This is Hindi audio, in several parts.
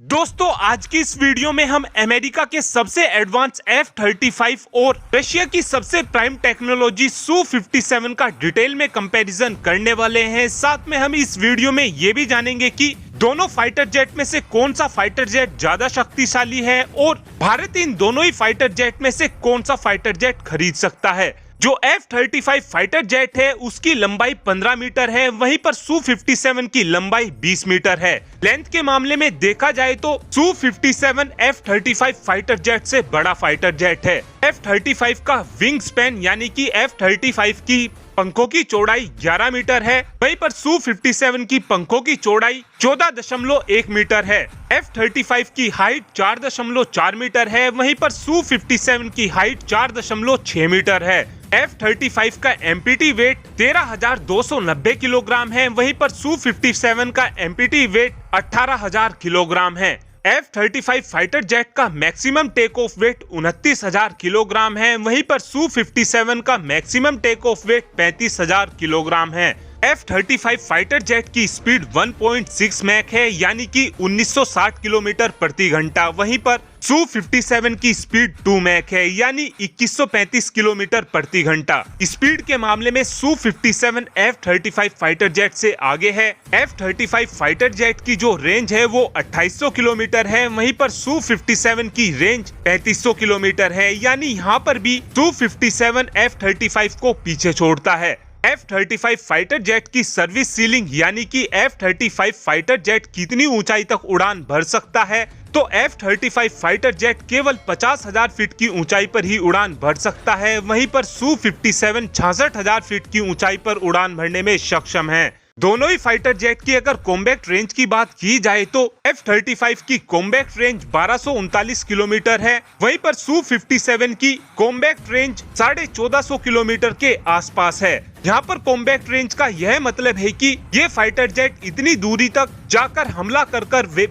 दोस्तों आज की इस वीडियो में हम अमेरिका के सबसे एडवांस F-35 और रशिया की सबसे प्राइम टेक्नोलॉजी Su-57 का डिटेल में कंपैरिजन करने वाले हैं। साथ में हम इस वीडियो में ये भी जानेंगे कि दोनों फाइटर जेट में से कौन सा फाइटर जेट ज्यादा शक्तिशाली है और भारत इन दोनों ही फाइटर जेट में से कौन सा फाइटर जेट खरीद सकता है। जो F-35 फाइटर जेट है उसकी लंबाई 15 मीटर है, वहीं पर Su-57 की लंबाई 20 मीटर है। लेंथ के मामले में देखा जाए तो Su-57 F-35 फाइटर जेट से बड़ा फाइटर जेट है। F-35 का विंग स्पैन यानी कि F-35 की पंखों की चौड़ाई 11 मीटर है, वहीं पर Su-57 की पंखों की चौड़ाई 14.1 मीटर है। F-35 की हाइट 4.4 मीटर है, वहीं पर Su-57 की हाइट 4.6 मीटर है। F-35 का MPT वेट 13,290 किलोग्राम है, वहीं पर Su-57 का MPT वेट 18,000 किलोग्राम है। F-35 फाइटर जेट का maximum take off weight 29,000 kilogram है, वहीं पर Su-57 का maximum take off weight 35,000 kilogram है। F-35 फाइटर जेट की स्पीड 1.6 मैक है यानी कि 1960 किलोमीटर प्रति घंटा, वहीं पर Su-57 की स्पीड 2 मैक है यानी 2135 किलोमीटर प्रति घंटा। स्पीड के मामले में Su-57 F-35 फाइटर जेट से आगे है। F-35 फाइटर जेट की जो रेंज है वो 2800 किलोमीटर है, वहीं पर Su-57 की रेंज 3500 किलोमीटर है, यानी यहाँ पर भी Su-57 F-35 को पीछे छोड़ता है। F-35 फाइटर जेट की सर्विस सीलिंग यानी कि F-35 फाइटर जेट कितनी ऊंचाई तक उड़ान भर सकता है, तो F-35 फाइटर जेट केवल 50,000 फीट की ऊंचाई पर ही उड़ान भर सकता है, वहीं पर Su-57 66,000 फीट की ऊंचाई पर उड़ान भरने में सक्षम है। दोनों ही फाइटर जेट की अगर कॉम्बैट रेंज की बात की जाए तो F-35 की कॉम्बैट रेंज 1239 किलोमीटर है, वहीं पर Su-57 की कॉम्बैट रेंज 1450 किलोमीटर के आसपास है। यहाँ पर कॉम्बैट रेंज का यह मतलब है कि ये फाइटर जेट इतनी दूरी तक जाकर हमला कर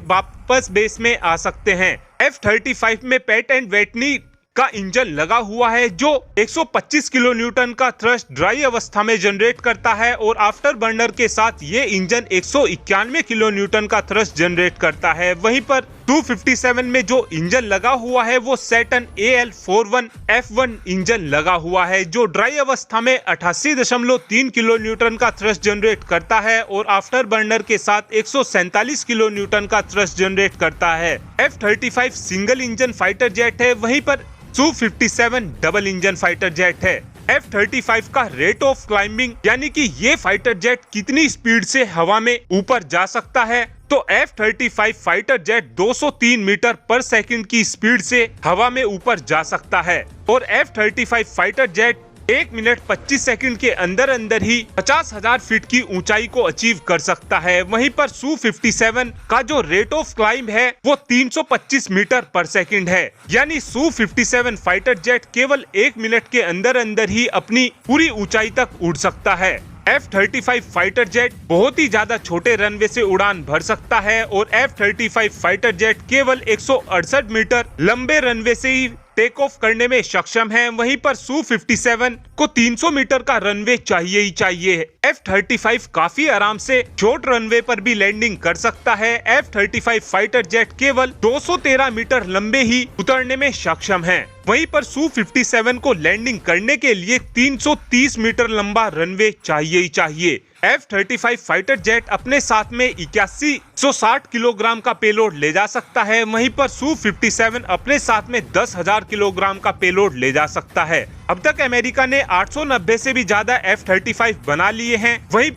वापस बेस में आ सकते हैं। F-35 में पैट एंड व्हिटनी का इंजन लगा हुआ है जो 125 किलो न्यूटन का थ्रस्ट ड्राई अवस्था में जनरेट करता है और आफ्टर बर्नर के साथ ये इंजन 191 किलो न्यूटन का थ्रस्ट जनरेट करता है। वहीं पर Su-57 में जो इंजन लगा हुआ है वो सैटर्न AL41F1 इंजन लगा हुआ है जो ड्राई अवस्था में 88.3 किलो न्यूटन का थ्रस्ट जनरेट करता है और आफ्टर बर्नर के साथ 147 किलो न्यूटन का थ्रस्ट जनरेट करता है। F-35 single engine fighter jet है, वहीं पर Su-57 double engine fighter jet है। F-35 का रेट ऑफ क्लाइंबिंग यानी कि ये फाइटर जेट कितनी स्पीड से हवा में ऊपर जा सकता है, तो F-35 फाइटर जेट 203 मीटर पर सेकंड की स्पीड से हवा में ऊपर जा सकता है और F-35 fighter jet 1 minute 25 second के अंदर ही 50,000 फीट की ऊंचाई को अचीव कर सकता है। वहीं पर Su-57 का जो रेट ऑफ क्लाइंब है वो 325 मीटर पर सेकंड है, यानी Su-57 फाइटर जेट केवल 1 मिनट के अंदर ही अपनी पूरी ऊंचाई तक उड़ सकता है। F-35 फाइटर जेट बहुत ही ज्यादा छोटे रनवे से उड़ान भर सकता है और F-35 फाइटर जेट केवल 168 मीटर लंबे रनवे से ही टेक ऑफ करने में सक्षम है, वहीं पर Su-57 को 300 मीटर का रनवे चाहिए ही चाहिए। F-35 काफी आराम से शॉर्ट रनवे पर भी लैंडिंग कर सकता है। F-35 फाइटर जेट केवल 213 मीटर लंबे ही उतरने में सक्षम है, वहीं पर Su-57 को लैंडिंग करने के लिए 330 मीटर लंबा रनवे चाहिए ही चाहिए। F-35 फाइटर जेट अपने साथ में 8160 किलोग्राम का पेलोड ले जा सकता है, वहीं पर Su-57 अपने साथ में 10,000 किलोग्राम का पेलोड ले जा सकता है। अब तक अमेरिका ने 890 से भी ज्यादा F-35 बना लिए हैं, वहीं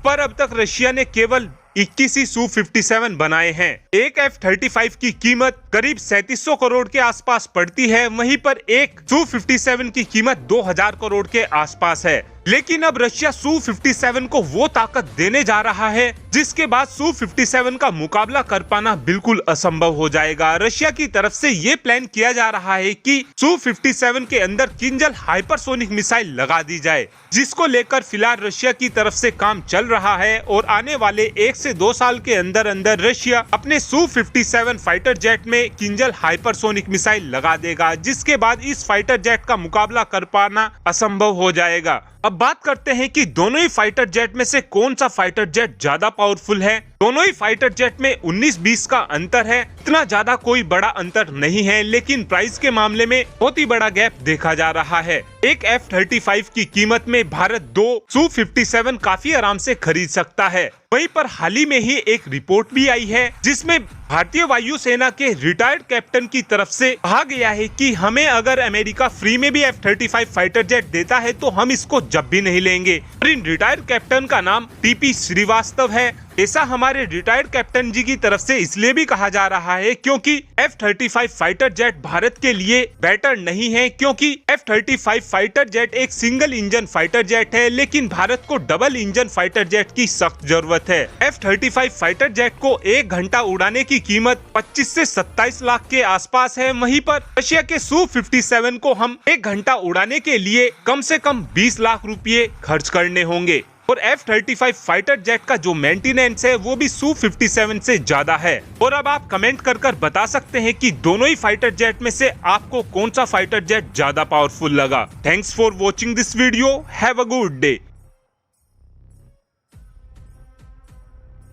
पर अब तक रशिया ने केवल 21 ही Su-57 बनाए हैं। एक F-35 की कीमत करीब 3700 करोड़ के आसपास पड़ती है, वहीं पर एक Su-57 की कीमत 2000 करोड़ के आसपास है। लेकिन अब रशिया Su-57 को वो ताकत देने जा रहा है जिसके बाद Su-57 का मुकाबला कर पाना बिल्कुल असंभव हो जाएगा। रशिया की तरफ से ये प्लान किया जा रहा है कि Su-57 के अंदर किंजल हाइपरसोनिक मिसाइल लगा दी जाए, जिसको लेकर फिलहाल रशिया की तरफ से काम चल रहा है और आने वाले 1 से 2 साल के अंदर रशिया अपने Su-57 फाइटर जेट में किंजल हाइपरसोनिक मिसाइल लगा देगा, जिसके बाद इस फाइटर जेट का मुकाबला कर पाना असंभव हो जाएगा। अब बात करते हैं कि दोनों ही फाइटर जेट में से कौन सा फाइटर जेट ज्यादा पावरफुल है। दोनों ही फाइटर जेट में 19-20 का अंतर है। इतना ज्यादा कोई बड़ा अंतर नहीं है, लेकिन प्राइस के मामले में बहुत ही बड़ा गैप देखा जा रहा है। एक F-35 की कीमत में भारत 2 Su-57 काफी आराम से खरीद सकता है। वहीं पर हाल ही में ही एक रिपोर्ट भी आई है जिसमें भारतीय वायुसेना के रिटायर्ड कैप्टन की तरफ से कहा गया है कि हमें अगर अमेरिका फ्री में भी F-35 फाइटर जेट देता है तो हम इसको जब भी नहीं लेंगे। और इन रिटायर्ड कैप्टन का नाम TP श्रीवास्तव है। ऐसा हमारे रिटायर्ड कैप्टन जी की तरफ से इसलिए भी कहा जा रहा है क्योंकि F-35 फाइटर जेट भारत के लिए बेटर नहीं है, क्योंकि F-35 फाइटर जेट एक सिंगल इंजन फाइटर जेट है, लेकिन भारत को डबल इंजन फाइटर जेट की सख्त जरूरत है। F-35 फाइटर जेट को 1 घंटा उड़ाने की कीमत 25 से 27 लाख के आसपास है। वहीं पर रशिया के Su-57 को हम 1 घंटा उड़ाने के लिए कम से कम 20 लाख रुपए खर्च करने होंगे। और F-35 फाइटर जेट का जो मेंटेनेंस है वो भी Su-57 से ज्यादा है। और अब आप कमेंट कर बता सकते हैं कि दोनों ही फाइटर जेट में से आपको कौन सा फाइटर जेट ज्यादा पावरफुल लगा। Thanks for watching this video. Have a good day.